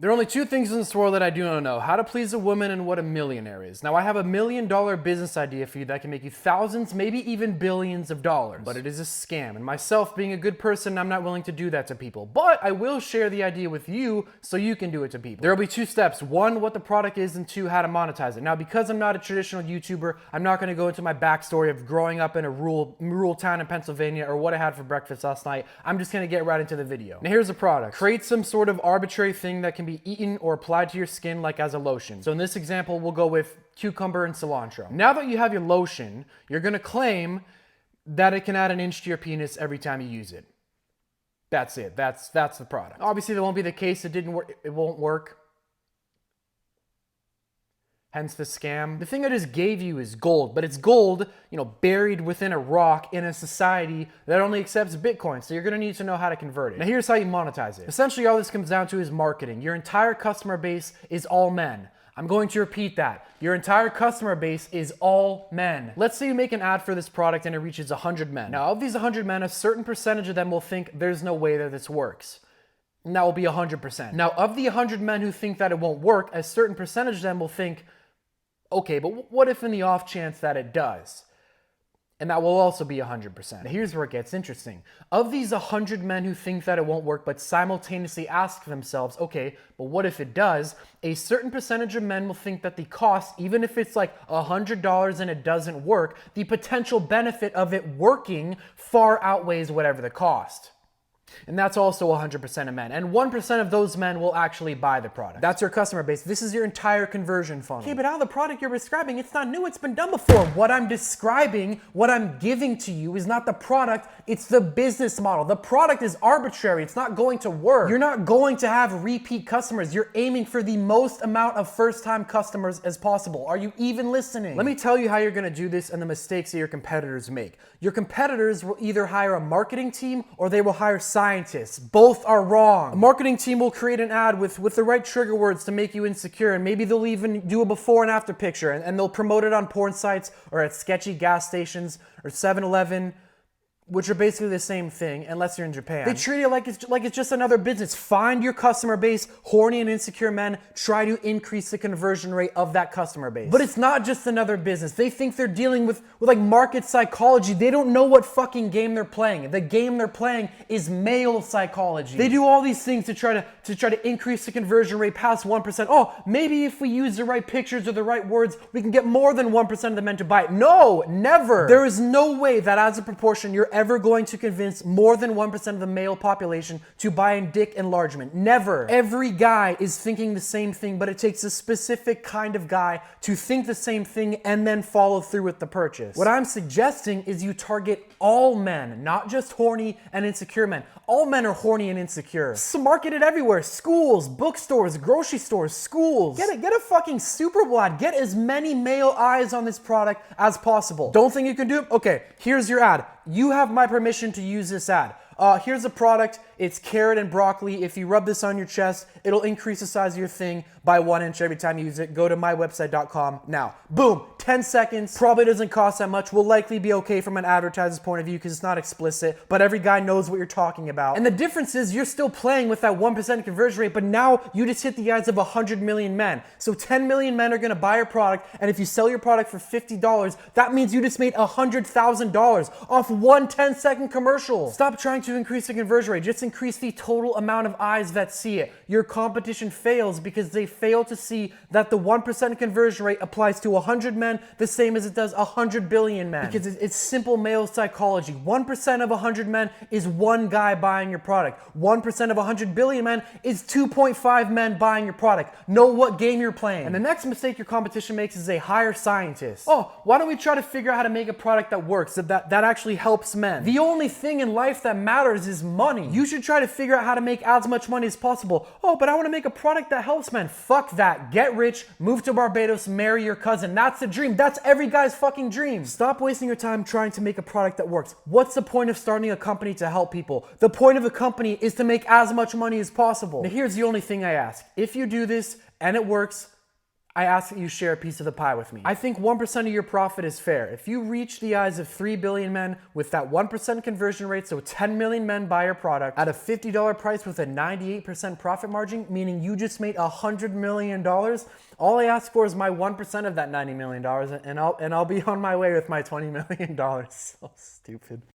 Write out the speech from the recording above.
There are only two things in this world that I do not know: how to please a woman and what a millionaire is. Now, I have $1 million business idea for you that can make you thousands, maybe even billions of dollars. But it is a scam, and myself being a good person, I'm not willing to do that to people. But I will share the idea with you so you can do it to people. There will be two steps: one, what the product is, and two, how to monetize it. Now, because I'm not a traditional YouTuber, I'm not gonna go into my backstory of growing up in a rural town in Pennsylvania or what I had for breakfast last night. I'm just gonna get right into the video. Now, here's the product. Create some sort of arbitrary thing that can be eaten or applied to your skin like as a lotion. So in this example, we'll go with cucumber and cilantro. Now that you have your lotion, you're gonna claim that it can add an inch to your penis every time you use it. That's it. That's the product. Obviously, that won't be the case. It didn't work. It won't work. Hence the scam. The thing I just gave you is gold, but it's gold, buried within a rock in a society that only accepts Bitcoin. So you're gonna need to know how to convert it. Now here's how you monetize it. Essentially, all this comes down to is marketing. Your entire customer base is all men. I'm going to repeat that. Your entire customer base is all men. Let's say you make an ad for this product and it reaches 100 men. Now, of these 100 men, a certain percentage of them will think there's no way that this works. And that will be 100%. Now, of the 100 men who think that it won't work, a certain percentage of them will think, okay, but what if in the off chance that it does? And that will also be 100%. Now here's where it gets interesting. Of these 100 men who think that it won't work, but simultaneously ask themselves, okay, but what if it does? A certain percentage of men will think that the cost, even if it's like $100 and it doesn't work, the potential benefit of it working far outweighs whatever the cost. And that's also 100% of men. And 1% of those men will actually buy the product. That's your customer base. This is your entire conversion funnel. Okay, but now the product you're describing, it's not new, it's been done before. What I'm describing, what I'm giving to you is not the product, it's the business model. The product is arbitrary, it's not going to work. You're not going to have repeat customers. You're aiming for the most amount of first-time customers as possible. Are you even listening? Let me tell you how you're gonna do this and the mistakes that your competitors make. Your competitors will either hire a marketing team or they will hire scientists. Both are wrong. A marketing team will create an ad with the right trigger words to make you insecure, and maybe they'll even do a before and after picture, and they'll promote it on porn sites or at sketchy gas stations or 7-Eleven, which are basically the same thing, unless you're in Japan. They treat it like it's just another business. Find your customer base, horny and insecure men, try to increase the conversion rate of that customer base. But it's not just another business. They think they're dealing with like market psychology. They don't know what fucking game they're playing. The game they're playing is male psychology. They do all these things to try to increase the conversion rate past 1%. Oh, maybe if we use the right pictures or the right words, we can get more than 1% of the men to buy it. No, never. There is no way that as a proportion you're ever going to convince more than 1% of the male population to buy a dick enlargement. Never. Every guy is thinking the same thing, but it takes a specific kind of guy to think the same thing and then follow through with the purchase. What I'm suggesting is you target all men, not just horny and insecure men. All men are horny and insecure. So market it everywhere. Schools, bookstores, grocery stores, schools. Get a fucking Super Bowl ad. Get as many male eyes on this product as possible. Don't think you can do it? Okay, here's your ad. You have my permission to use this ad. Here's a product. It's carrot and broccoli. If you rub this on your chest, it'll increase the size of your thing by 1 inch every time you use it. Go to mywebsite.com now. Boom, 10 seconds. Probably doesn't cost that much. Will likely be okay from an advertiser's point of view because it's not explicit, but every guy knows what you're talking about. And the difference is you're still playing with that 1% conversion rate, but now you just hit the eyes of 100 million men. So 10 million men are gonna buy your product, and if you sell your product for $50, that means you just made $100,000 off one 10-second commercial. Stop trying to increase the conversion rate. Just increase the total amount of eyes that see it. Your competition fails because they fail to see that the 1% conversion rate applies to 100 men the same as it does 100 billion men. Because it's simple male psychology. 1% of 100 men is one guy buying your product. 1% of 100 billion men is 2.5 men buying your product. Know what game you're playing. And the next mistake your competition makes is they hire scientists. Oh, why don't we try to figure out how to make a product that works, that actually helps men? The only thing in life that matters is money. You should try to figure out how to make as much money as possible. Oh, but I want to make a product that helps men. Fuck that. Get rich, move to Barbados, marry your cousin. That's the dream. That's every guy's fucking dream. Stop wasting your time trying to make a product that works. What's the point of starting a company to help people? The point of a company is to make as much money as possible. Now here's the only thing I ask. If you do this and it works, I ask that you share a piece of the pie with me. I think 1% of your profit is fair. If you reach the eyes of 3 billion men with that 1% conversion rate, so 10 million men buy your product at a $50 price with a 98% profit margin, meaning you just made $100 million, all I ask for is my 1% of that $90 million, and I'll be on my way with my $20 million. So stupid.